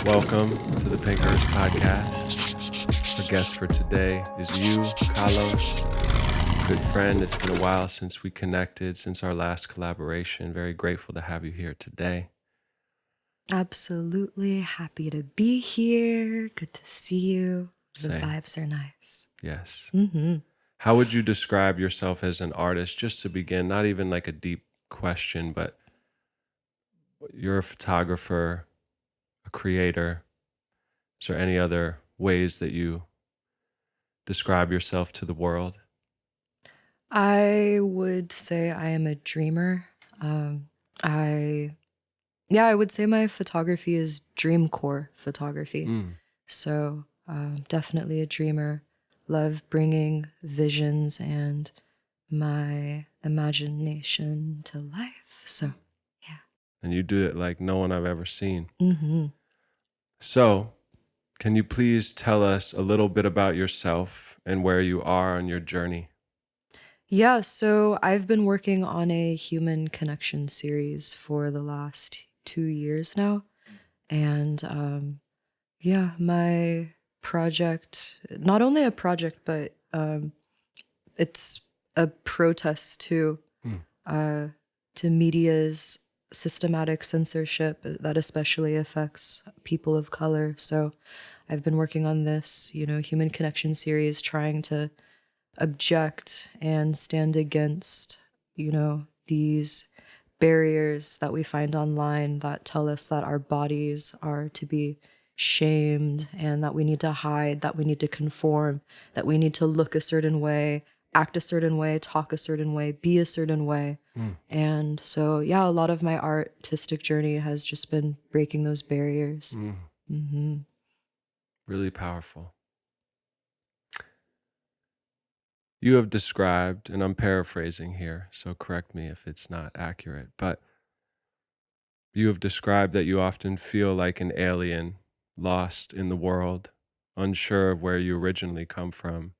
Welcome to the Pink Hearse podcast. Our guest for today is you, Kalos, good friend. It's been a while since we connected, since our last collaboration. Very grateful to have you here today. Absolutely happy to be here. Good to see you. The Same. vibes are nice. Yes. Mm-hmm. How would you describe yourself as an artist, just to begin? Not even like a deep question, but you're a photographer, a creator. Is there any other ways that you describe yourself to the world? I would say I am a dreamer. I would say my photography is dreamcore photography. So definitely a dreamer. Love bringing visions and my imagination to life. So yeah. And you do it like no one I've ever seen. Mm-hmm. So, can you please tell us a little bit about yourself and where you are on your journey? Yeah, so I've been working on a human connection series for the last 2 years now. And my project, not only a project, but it's a protest to media's systematic censorship that especially affects people of color. So I've been working on this, human connection series, trying to object and stand against, these barriers that we find online that tell us that our bodies are to be shamed and that we need to hide, that we need to conform, that we need to look a certain way, act a certain way, talk a certain way, be a certain way. And so, yeah, a lot of my artistic journey has just been breaking those barriers. Mm-hmm. Really powerful. You have described, and I'm paraphrasing here, so correct me if it's not accurate, but you have described that you often feel like an alien, lost in the world, unsure of where you originally come from,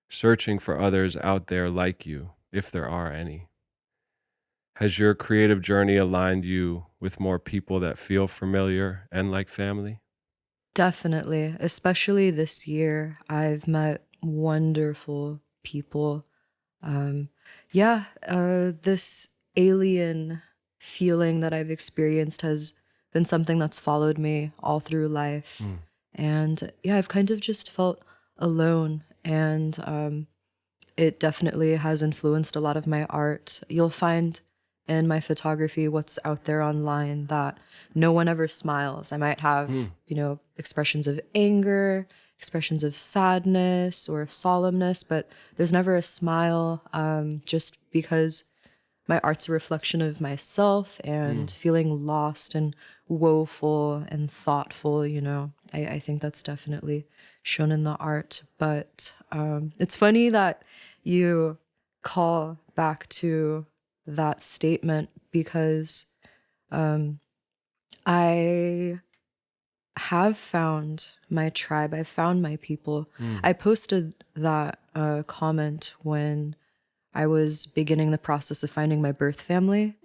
searching for others out there like you, if there are any. Has your creative journey aligned you with more people that feel familiar and like family? Definitely, especially this year, I've met wonderful people. Um, this alien feeling that I've experienced has been something that's followed me all through life. And yeah, I've kind of just felt alone. And it definitely has influenced a lot of my art. You'll find in my photography what's out there online that no one ever smiles. I might have, expressions of anger, expressions of sadness or solemnness, but there's never a smile, just because my art's a reflection of myself and feeling lost and woeful and thoughtful, I think that's definitely shown in the art. But it's funny that you call back to that statement because I have found my tribe. I found my people. I posted that comment when I was beginning the process of finding my birth family.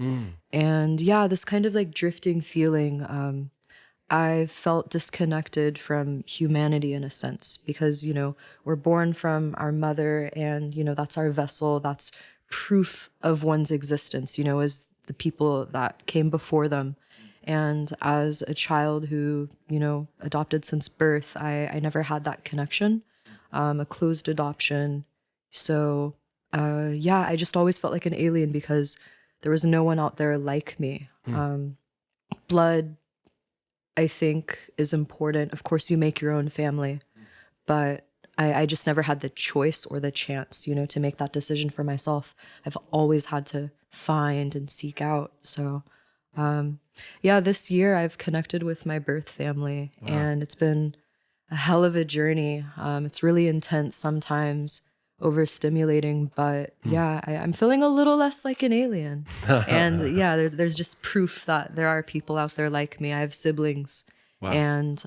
And yeah, this kind of like drifting feeling. I felt disconnected from humanity in a sense because, we're born from our mother and, that's our vessel. That's proof of one's existence, as the people that came before them. And as a child who, adopted since birth, I never had that connection, a closed adoption. So, I just always felt like an alien because there was no one out there like me. Blood, I think, is important. Of course, you make your own family, but I just never had the choice or the chance, to make that decision for myself. I've always had to find and seek out. So, this year I've connected with my birth family, and it's been a hell of a journey. It's really intense sometimes, overstimulating, but I'm feeling a little less like an alien. And there's just proof that there are people out there like me. I have siblings, and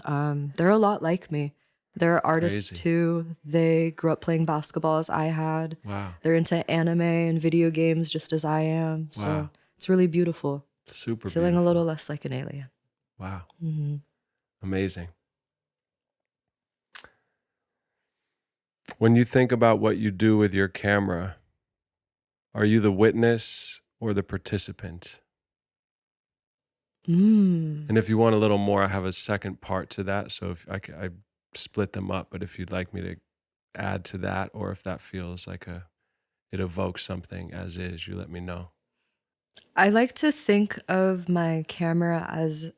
they're a lot like me. They're artists Crazy. too. They grew up playing basketball as I had. They're into anime and video games just as I am. So it's really beautiful. Super Feeling beautiful. a little less like an alien. Wow. Mm-hmm. Amazing. When you think about what you do with your camera, are you the witness or the participant? Mm. And if you want a little more, I have a second part to that. So if I split them up, but if you'd like me to add to that, or if that feels like it evokes something as is, you let me know. I like to think of my camera as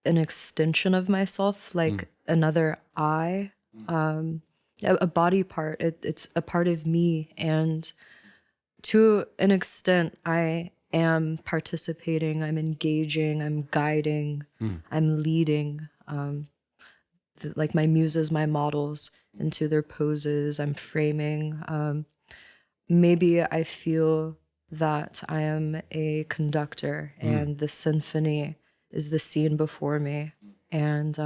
an extension of myself, Mm, like another eye, um, a body part. It's a part of me, and to an extent, I am participating. I'm engaging. I'm guiding. mm, I'm leading. Like my muses, my models into their poses. I'm framing. Maybe I feel that I am a conductor mm, and the symphony is the scene before me. And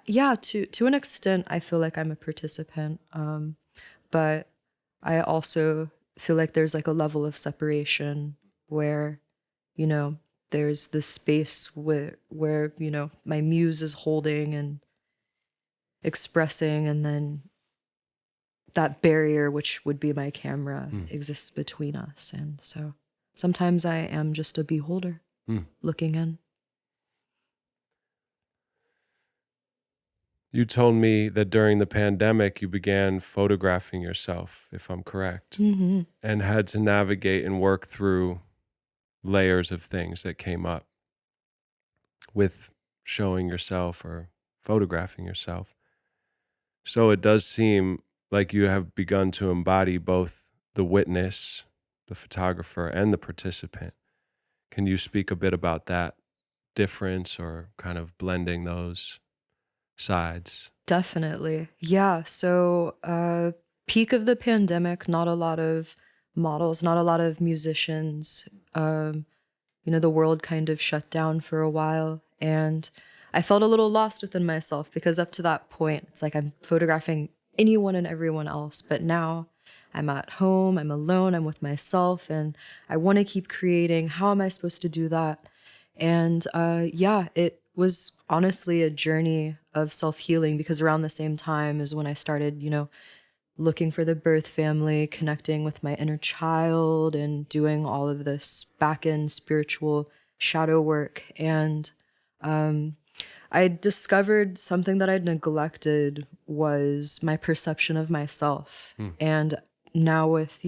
yeah, to an extent, I feel like I'm a participant. But I also feel like there's like a level of separation where, you know, there's this space where, my muse is holding and expressing, and then that barrier, which would be my camera, mm, exists between us. And so sometimes I am just a beholder mm. looking in. You told me that during the pandemic, you began photographing yourself, if I'm correct, Hmm. and had to navigate and work through layers of things that came up with showing yourself or photographing yourself. So it does seem like you have begun to embody both the witness, the photographer, and the participant. Can you speak a bit about that difference or kind of blending those sides? Definitely. Yeah. So, peak of the pandemic, not a lot of models, not a lot of musicians. Um, the world kind of shut down for a while. And I felt a little lost within myself because up to that point, it's like I'm photographing anyone and everyone else. But now I'm at home, I'm alone, I'm with myself, and I want to keep creating. How am I supposed to do that? And yeah, it was honestly a journey of self healing because around the same time is when I started, looking for the birth family, connecting with my inner child, and doing all of this back end spiritual shadow work. And I discovered something that I'd neglected was my perception of myself. Mm, And now with,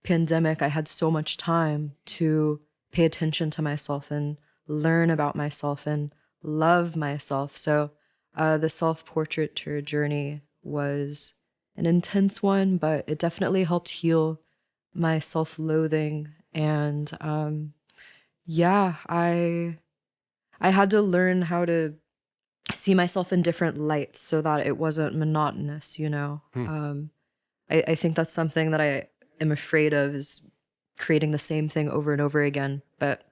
pandemic, I had so much time to pay attention to myself and learn about myself and love myself. So the self-portrait journey was an intense one, but it definitely helped heal my self-loathing. And yeah, I had to learn how to see myself in different lights so that it wasn't monotonous. mm, I think that's something that I am afraid of is creating the same thing over and over again. But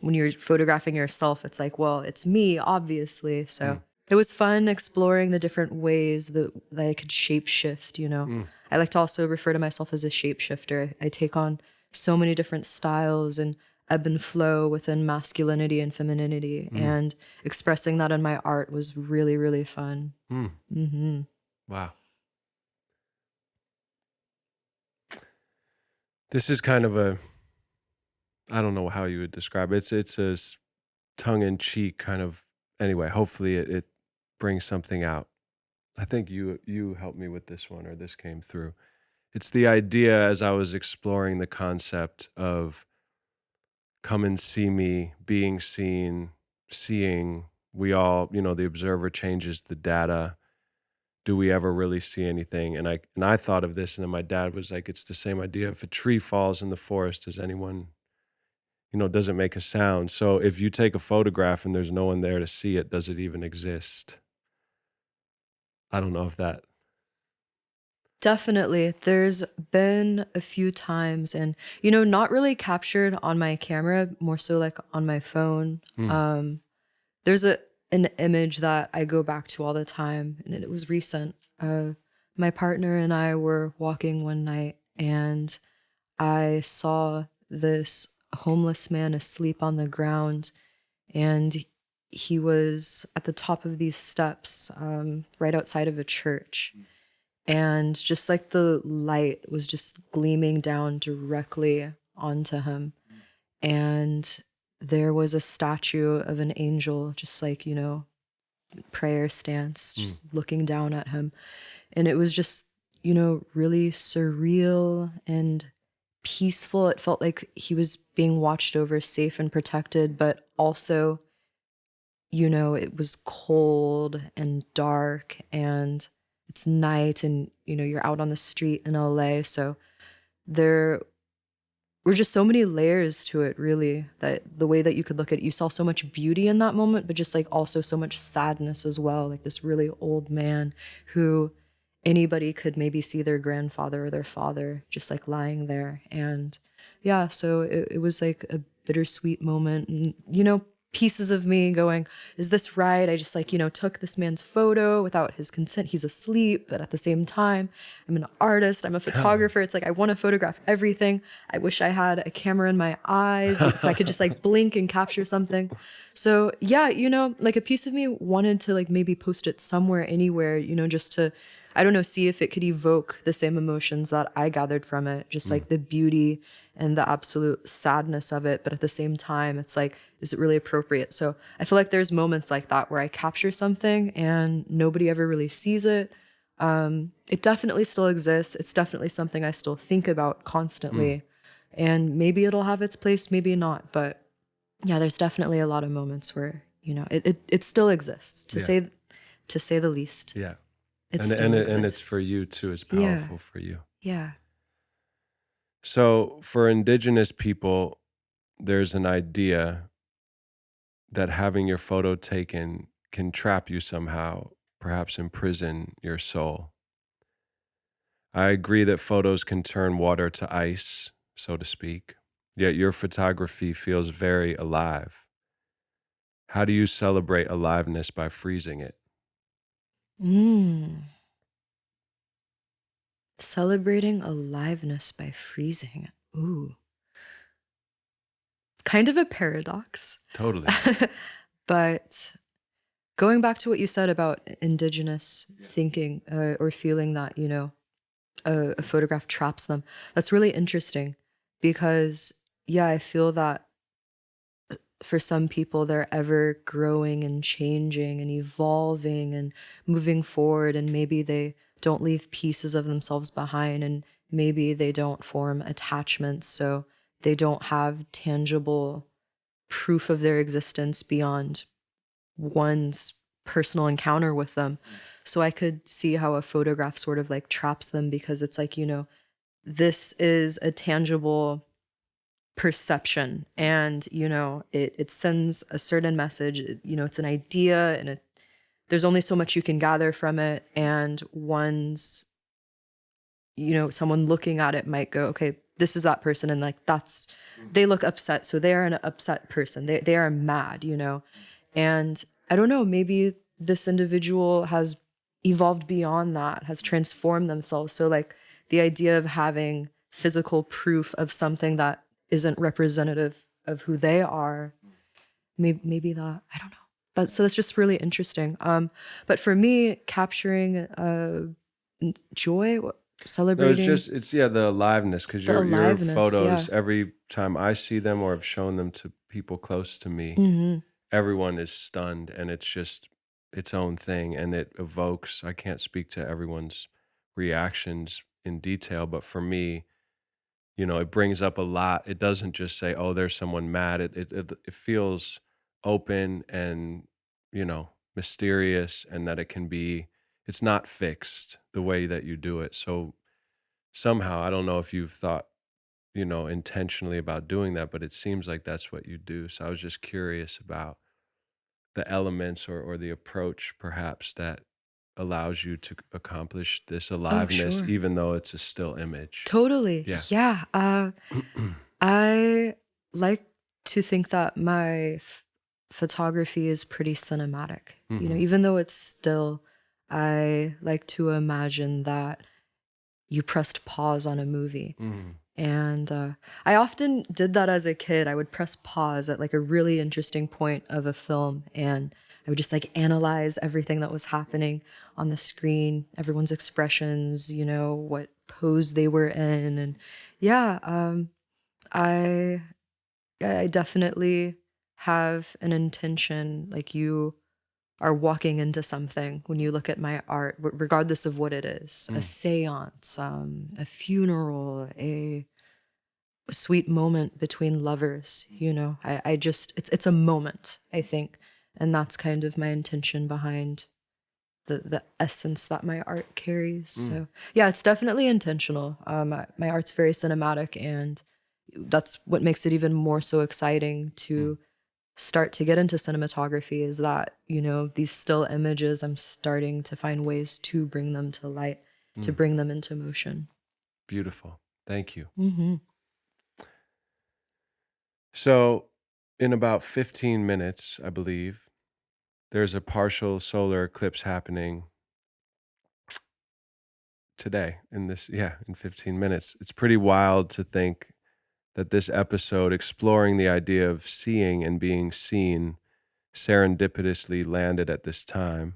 when you're photographing yourself, it's like, well, it's me, obviously. So mm, it was fun exploring the different ways that I could shape shift. mm, I like to also refer to myself as a shapeshifter. I take on so many different styles and ebb and flow within masculinity and femininity. mm, And expressing that in my art was really, really fun. mm. Hmm. Wow. This is kind of I don't know how you would describe it. It's a tongue in cheek kind of, anyway, hopefully it brings something out. I think you helped me with this one, or this came through. It's the idea, as I was exploring the concept of come and see me, being seen, seeing, we all, the observer changes the data. Do we ever really see anything? And I thought of this, and then my dad was like, it's the same idea. If a tree falls in the forest, does anyone, does it make a sound? So if you take a photograph and there's no one there to see it, does it even exist? I don't know if that. Definitely. There's been a few times and not really captured on my camera, more so like on my phone. Mm, There's an image that I go back to all the time and it was recent. My partner and I were walking one night and I saw this homeless man asleep on the ground and he was at the top of these steps, right outside of a church. And just like the light was just gleaming down directly onto him. And there was a statue of an angel, just like, prayer stance, just looking down at him. And it was just, really surreal and peaceful. It felt like he was being watched over, safe and protected, but also, it was cold and dark and it's night and, you're out on the street in LA. So there were just so many layers to it, really, that the way that you could look at it, you saw so much beauty in that moment, but just like also so much sadness as well. Like this really old man who anybody could maybe see their grandfather or their father just like lying there. And yeah, so it was like a bittersweet moment. And, pieces of me going, is this right? I just like, took this man's photo without his consent. He's asleep, but at the same time, I'm an artist, I'm a photographer. It's like, I want to photograph everything. I wish I had a camera in my eyes so I could just like blink and capture something. So yeah, like a piece of me wanted to like maybe post it somewhere, anywhere, just to, I don't know, see if it could evoke the same emotions that I gathered from it, just like the beauty and the absolute sadness of it. But at the same time, it's like, is it really appropriate? So I feel like there's moments like that where I capture something and nobody ever really sees it. It definitely still exists. It's definitely something I still think about constantly. And maybe it'll have its place, maybe not. But yeah, there's definitely a lot of moments where, it still exists, Yeah. to say the least. Yeah. It And still and it's for exists. you too. It's Yeah. powerful for you. Yeah. So for indigenous people, there's an idea that having your photo taken can trap you somehow, perhaps imprison your soul. I agree that photos can turn water to ice, so to speak, yet your photography feels very alive. How do you celebrate aliveness by freezing it? Mm. Celebrating aliveness by freezing. Ooh. Kind of a paradox. Totally. But going back to what you said about indigenous thinking or feeling that, a photograph traps them, that's really interesting because, yeah, I feel that for some people, they're ever growing and changing and evolving and moving forward, and maybe they don't leave pieces of themselves behind, and maybe they don't form attachments, so they don't have tangible proof of their existence beyond one's personal encounter with them. So I could see how a photograph sort of like traps them because it's like, this is a tangible perception and it sends a certain message. It's an idea and there's only so much you can gather from it, and one's someone looking at it might go, okay, this is that person, and like that's, they look upset, so they are an upset person, they are mad, and I don't know, maybe this individual has evolved beyond that, has transformed themselves. So like the idea of having physical proof of something that isn't representative of who they are, maybe that, I don't know. But so that's just really interesting. But for me, capturing joy, No, celebrating it's yeah, the aliveness, because the your aliveness, photos, yeah. every time I see them or have shown them to people close to me, Hmm. everyone is stunned, and it's just its own thing, and it evokes, I can't speak to everyone's reactions in detail, but for me, it brings up a lot. It doesn't just say, "Oh, there's someone mad." It feels open and, mysterious, and that it can be, it's not fixed the way that you do it. So somehow, I don't know if you've thought, intentionally about doing that, but it seems like that's what you do. So I was just curious about the elements or the approach perhaps that allows you to accomplish this Oh, aliveness, sure. even though it's a still image. Totally. Yeah. Yeah. I like to think that my photography is pretty cinematic. Hmm. Even though it's still, I like to imagine that you pressed pause on a movie Hmm. And I often did that as a kid. I would press pause at like a really interesting point of a film, and I would just like analyze everything that was happening on the screen, everyone's expressions, what pose they were in. And yeah, I I definitely have an intention. Like, you are walking into something when you look at my art, regardless of what it is, a Mm, seance, a funeral, a sweet moment between lovers. I just, it's a moment, I think. And that's kind of my intention behind the essence that my art carries. mm, So yeah, it's definitely intentional. My art's very cinematic, and that's what makes it even more so exciting mm, to start to get into cinematography, is that, these still images, I'm starting to find ways to bring them to light, to mm. bring them into motion. Beautiful. Thank you. Hmm. So, in about 15 minutes, I believe, there's a partial solar eclipse happening today in 15 minutes. It's pretty wild to think that this episode exploring the idea of seeing and being seen serendipitously landed at this time,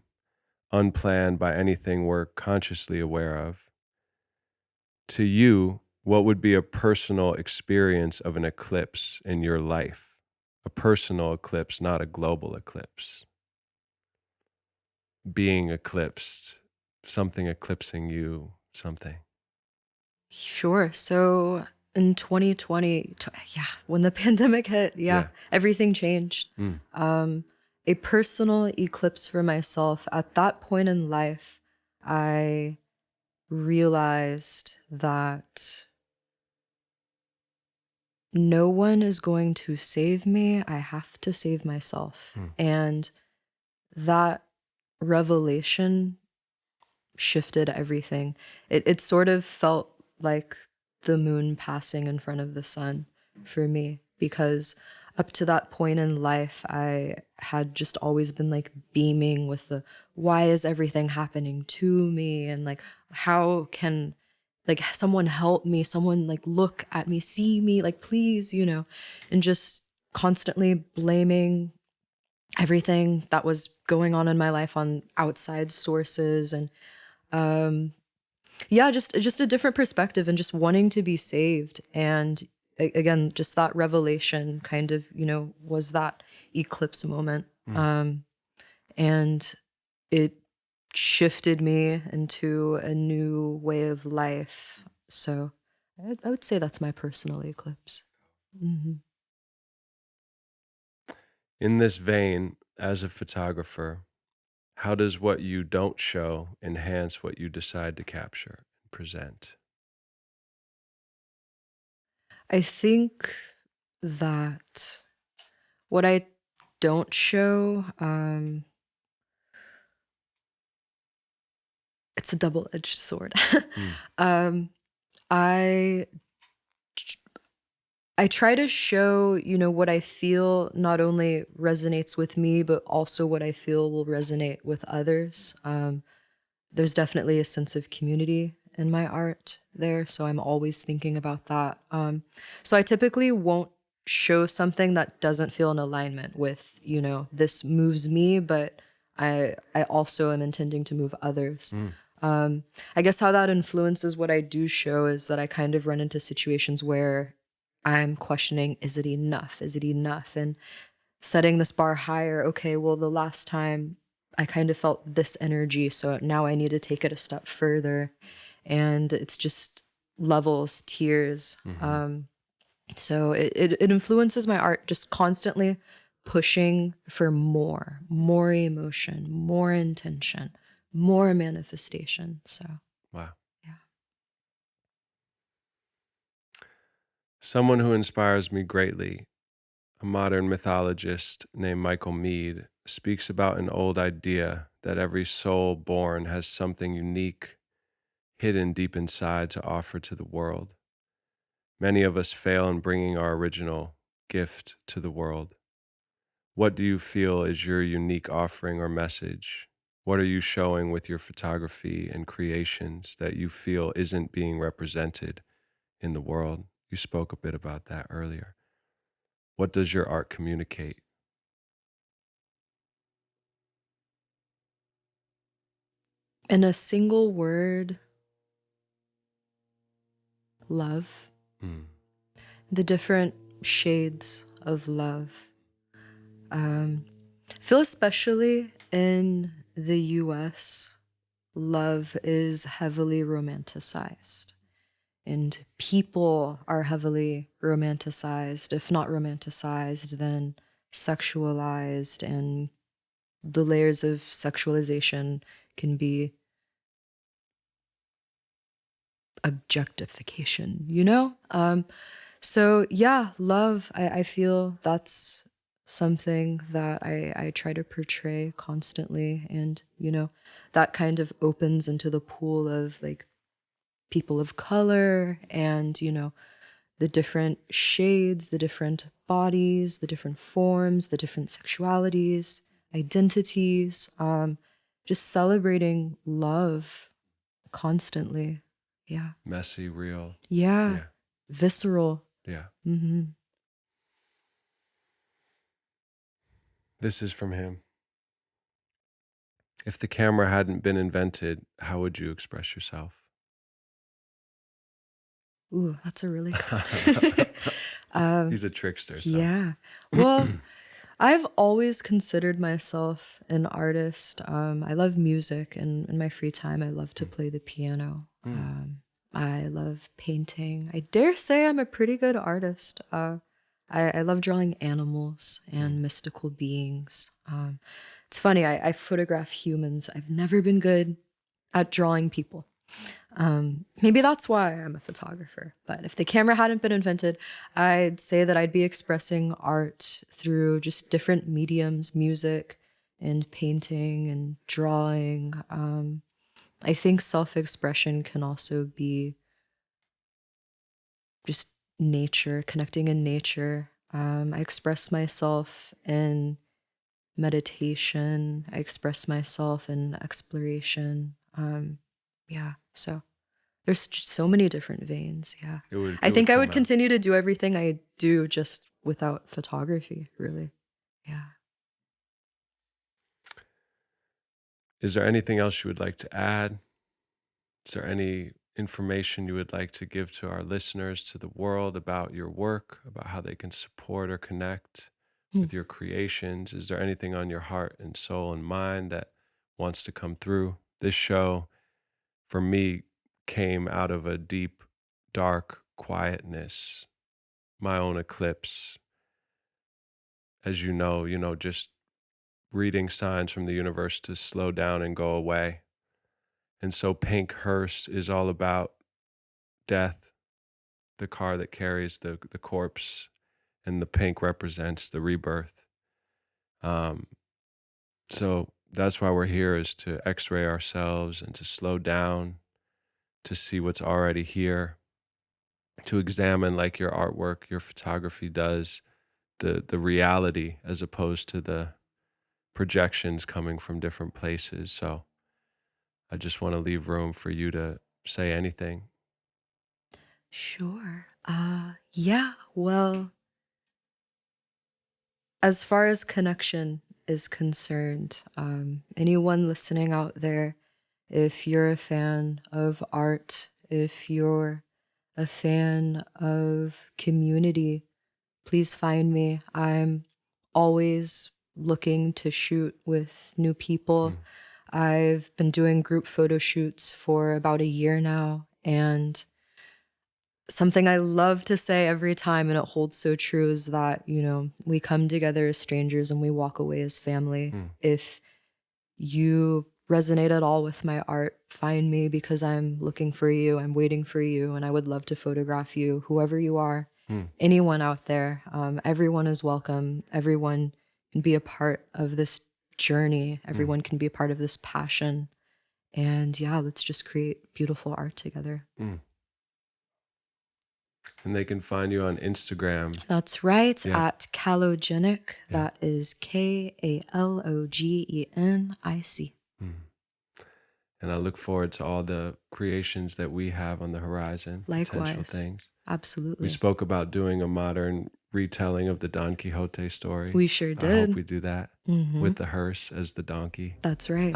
unplanned by anything we're consciously aware of. To you, what would be a personal experience of an eclipse in your life? A personal eclipse, not a global eclipse. Being eclipsed, something eclipsing you, something. Sure. So in 2020, yeah, when the pandemic hit, yeah, Yeah. everything changed. Mm, Um, a personal eclipse for myself at that point in life, I realized that no one is going to save me. I have to save myself. mm, And that revelation shifted everything. It sort of felt like the moon passing in front of the sun for me, because up to that point in life, I had just always been like beaming with the, why is everything happening to me, and like, how can like someone help me, someone like look at me, see me, like please, and just constantly blaming everything that was going on in my life on outside sources. And yeah, just a different perspective, and just wanting to be saved. And again, just that revelation kind of, was that eclipse moment. mm. And it shifted me into a new way of life. So I would say that's my personal eclipse. Hmm. In this vein, as a photographer, how does what you don't show enhance what you decide to capture and present? I think that what I don't show, it's a double-edged sword. Mm, um, I I try to show, what I feel not only resonates with me, but also what I feel will resonate with others. There's definitely a sense of community in my art there, so I'm always thinking about that. So I typically won't show something that doesn't feel in alignment with, this moves me, but I also am intending to move others. mm, I guess how that influences what I do show is that I kind of run into situations where I'm questioning, is it enough? Is it enough? And setting this bar higher. Okay, well, the last time I kind of felt this energy, so now I need to take it a step further. And it's just levels, tiers. mhm. So it influences my art, just constantly pushing for more emotion, more intention, more manifestation. So Wow. yeah. Someone who inspires me greatly, a modern mythologist named Michael Meade, speaks about an old idea that every soul born has something unique hidden deep inside to offer to the world. Many of us fail in bringing our original gift to the world. What do you feel is your unique offering or message? What are you showing with your photography and creations that you feel isn't being represented in the world? You spoke a bit about that earlier. What does your art communicate? In a single word, love. Mm. The different shades of love. Um, feel especially in the US, love is heavily romanticized. And people are heavily romanticized. If not romanticized, then sexualized. And the layers of sexualization can be objectification, you know? So yeah, love, I feel that's something that I try to portray constantly. And, you know, that kind of opens into the pool of like people of color and, you know, the different shades, the different bodies, the different forms, the different sexualities, identities, just celebrating love constantly. Yeah. Messy, real. Yeah. Yeah. Visceral. Yeah. Mm-hmm. This is from him. If the camera hadn't been invented, how would you express yourself? Ooh, that's a really good one. um, He's a trickster, so. yeah. Well, I've always considered myself an artist. I love music, and in my free time, I love to play the piano. Mm. I love painting. I dare say I'm a pretty good artist. I love drawing animals and mystical beings. It's funny, I photograph humans. I've never been good at drawing people. Maybe that's why I'm a photographer. But if the camera hadn't been invented, I'd say that I'd be expressing art through just different mediums, music and painting and drawing. I think self-expression can also be just nature, connecting in nature. I express myself in meditation. I express myself in exploration. Yeah, so there's so many different veins. Yeah. It would I it would think I would come out. continue to do everything I do just without photography, really. Yeah. Is there anything else you would like to add? Is there any information you would like to give to our listeners, to the world about your work, about how they can support or connect Hmm. with your creations? Is there anything on your heart and soul and mind that wants to come through? This show, for me, came out of a deep, dark quietness, my own eclipse. As you know, just reading signs from the universe to slow down and go away. And so Pink Hearse is all about death, the car that carries the corpse, and the pink represents the rebirth. Um, so that's why we're here, is to x-ray ourselves and to slow down, to see what's already here, to examine, like your artwork, your photography does, the reality as opposed to the projections coming from different places. So I just want to leave room for you to say anything. Sure. Yeah. Well, as far as connection is concerned, anyone listening out there, if you're a fan of art, if you're a fan of community, please find me. I'm always looking to shoot with new people. Mm, I've been doing group photo shoots for about a year now, and something I love to say every time, and it holds so true, is that, you know, we come together as strangers and we walk away as family. mm, If you resonate at all with my art, find me, because I'm looking for you, I'm waiting for you, and I would love to photograph you, whoever you are, mm, anyone out there. Everyone is welcome. Everyone can be a part of this journey. mm, Everyone can be a part of this passion. And yeah, let's just create beautiful art together. mm. And they can find you on Instagram. That's right, Yeah, at Kalogenic. yeah. That is Kalogenic. Mm. And I look forward to all the creations that we have on the horizon, potential Likewise. things. We Absolutely. spoke about doing a modern retelling of the Don Quixote story. We sure I hope did. we do that Mm-hmm. with the hearse as the donkey. That's right.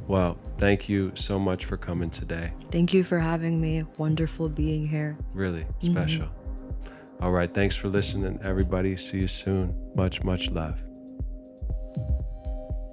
Well, thank you so much for coming today. Thank you for having me. Wonderful being here. Really Mm-hmm. special. All right. Thanks for listening, everybody. See you soon. Much, much love.